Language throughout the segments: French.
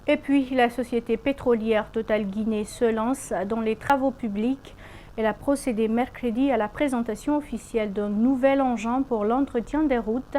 Et puis, la société pétrolière Total Guinée se lance dans les travaux publics. Elle a procédé mercredi à la présentation officielle d'un nouvel engin pour l'entretien des routes.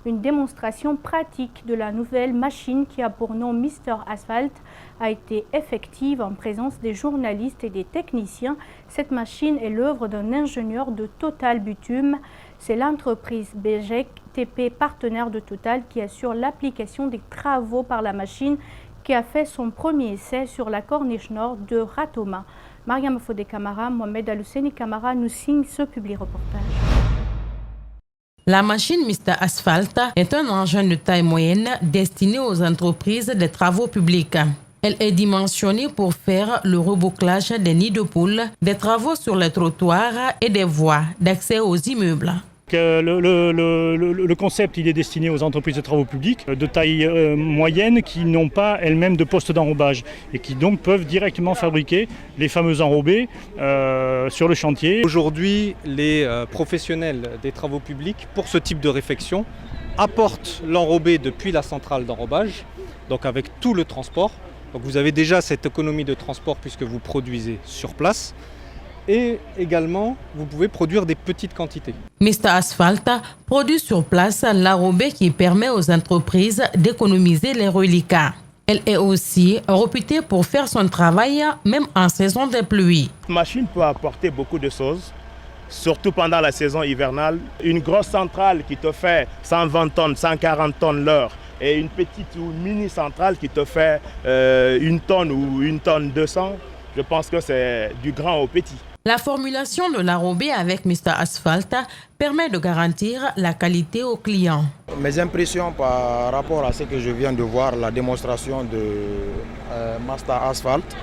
Une démonstration pratique de la nouvelle machine qui a pour nom Mr Asphalt a été effective en présence des journalistes et des techniciens. Cette machine est l'œuvre d'un ingénieur de Total Butume. C'est l'entreprise BGEC TP, partenaire de Total, qui assure l'application des travaux par la machine, qui a fait son premier essai sur la corniche nord de Ratoma. Mariam Fodé Camara, Mohamed Alouseni Camara nous signe ce publi-reportage. La machine Mr Asphalt est un engin de taille moyenne destiné aux entreprises des travaux publics. Elle est dimensionnée pour faire le rebouclage des nids de poules, des travaux sur les trottoirs et des voies d'accès aux immeubles. Le concept il est destiné aux entreprises de travaux publics de taille moyenne qui n'ont pas elles-mêmes de poste d'enrobage et qui donc peuvent directement fabriquer les fameux enrobés sur le chantier. Aujourd'hui, les professionnels des travaux publics, pour ce type de réfection, apportent l'enrobé depuis la centrale d'enrobage, donc avec tout le transport. Donc vous avez déjà cette économie de transport puisque vous produisez sur place. Et également, vous pouvez produire des petites quantités. Mr Asphalt produit sur place l'enrobé qui permet aux entreprises d'économiser les reliquats. Elle est aussi réputée pour faire son travail même en saison de pluie. Cette machine peut apporter beaucoup de choses, surtout pendant la saison hivernale. Une grosse centrale qui te fait 120 tonnes, 140 tonnes l'heure et une petite ou mini centrale qui te fait 1 tonne ou 1 tonne 200, je pense que c'est du grand au petit. La formulation de l'enrobé avec Mr Asphalt permet de garantir la qualité aux clients. Mes impressions par rapport à ce que je viens de voir, la démonstration de Master Asphalt,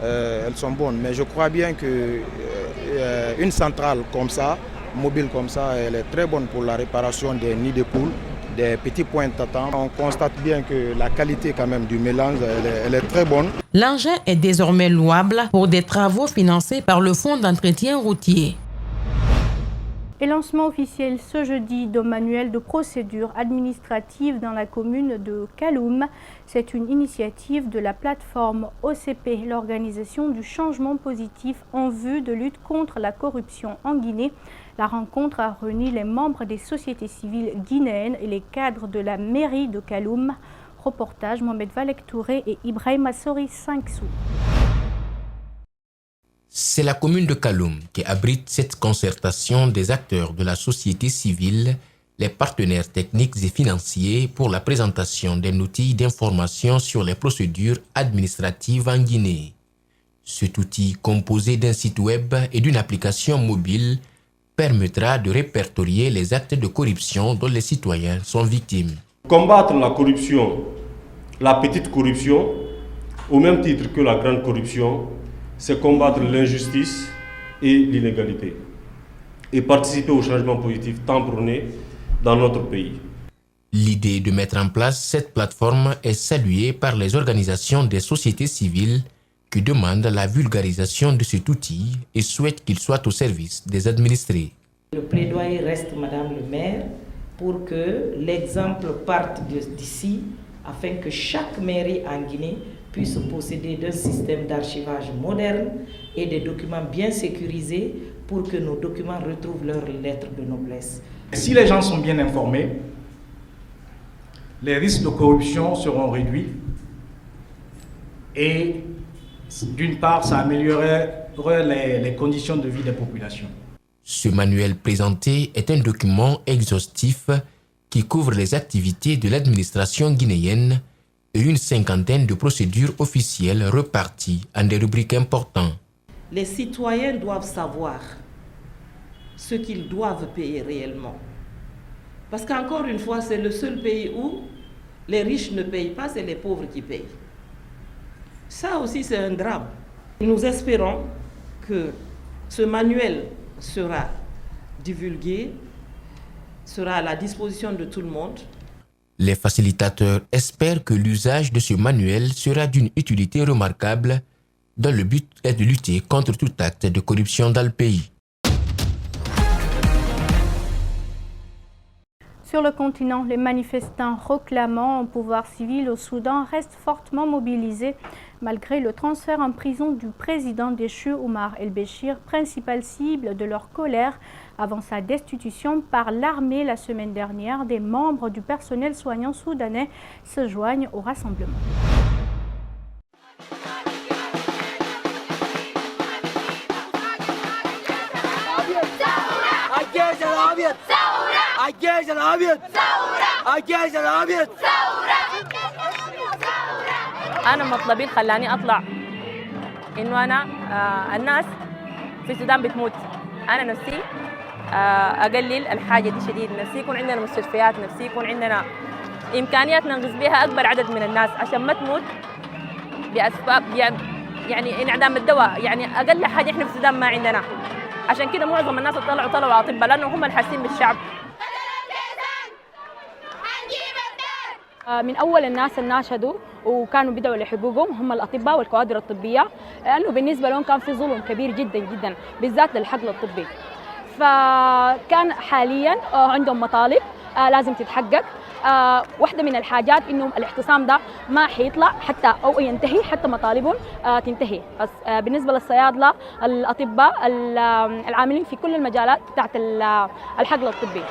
elles sont bonnes. Mais je crois bien qu'une centrale comme ça, mobile comme ça, elle est très bonne pour la réparation des nids de poules, des petits points d'attente. On constate bien que la qualité quand même du mélange, elle est très bonne. L'engin est désormais louable pour des travaux financés par le Fonds d'entretien routier. Et lancement officiel ce jeudi d'un manuel de procédure administrative dans la commune de Kaloum. C'est une initiative de la plateforme OCP, l'Organisation du changement positif en vue de lutte contre la corruption en Guinée. La rencontre a réuni les membres des sociétés civiles guinéennes et les cadres de la mairie de Kaloum. Reportage Mohamed Valek Touré et Ibrahim Assori 5 sous. C'est la commune de Kaloum qui abrite cette concertation des acteurs de la société civile, les partenaires techniques et financiers pour la présentation d'un outil d'information sur les procédures administratives en Guinée. Cet outil, composé d'un site web et d'une application mobile, permettra de répertorier les actes de corruption dont les citoyens sont victimes. Combattre la corruption, la petite corruption, au même titre que la grande corruption, c'est combattre l'injustice et l'inégalité et participer au changement positif tant prôné dans notre pays. L'idée de mettre en place cette plateforme est saluée par les organisations des sociétés civiles qui demandent la vulgarisation de cet outil et souhaitent qu'il soit au service des administrés. Le plaidoyer reste, Madame le maire, pour que l'exemple parte d'ici afin que chaque mairie en Guinée puisse posséder d'un système d'archivage moderne et des documents bien sécurisés pour que nos documents retrouvent leur lettre de noblesse. Si les gens sont bien informés, les risques de corruption seront réduits et d'une part, ça améliorerait les conditions de vie des populations. Ce manuel présenté est un document exhaustif qui couvre les activités de l'administration guinéenne et une cinquantaine de procédures officielles reparties en des rubriques importantes. Les citoyens doivent savoir ce qu'ils doivent payer réellement. Parce qu'encore une fois, c'est le seul pays où les riches ne payent pas, c'est les pauvres qui payent. Ça aussi, c'est un drame. Nous espérons que ce manuel sera divulgué, sera à la disposition de tout le monde. Les facilitateurs espèrent que l'usage de ce manuel sera d'une utilité remarquable dont le but est de lutter contre tout acte de corruption dans le pays. Ce Sur le continent, les manifestants réclamant un pouvoir civil au Soudan restent fortement mobilisés malgré le transfert en prison du président déchu Omar el-Béchir, principale cible de leur colère avant sa destitution par l'armée la semaine dernière. Des membres du personnel soignant soudanais se joignent au rassemblement. الجيش الأبيض ثورة الجيش الأبيض ثورة. أنا مطلبي اللي خلاني أطلع إنه أنا الناس في السودان بتموت. أنا نفسي أقلل الحاجة دي شديد، نفسي يكون عندنا مستشفيات، نفسي يكون عندنا إمكانيات ننقذ بها أكبر عدد من الناس عشان ما تموت بأسباب يعني انعدام الدواء، يعني أقل حاجة إحنا في السودان ما عندنا. عشان كده معظم الناس طلعوا أطباء لأنه هم الحاسين بالشعب. من أول الناس اللي ناشدوا وكانوا بدأوا لحقوقهم هم الأطباء والكوادر الطبية، لأنه بالنسبة لهم كان في ظلم كبير جدا جدا بالذات للحقل الطبي. فكان حاليا عندهم مطالب لازم تتحقق. واحدة من الحاجات إنه الاعتصام ده ما حيطلع حتى أو ينتهي حتى مطالبهم تنتهي. بس بالنسبة للصيادلة، الأطباء، العاملين في كل المجالات بتاعت الحقل الطبي.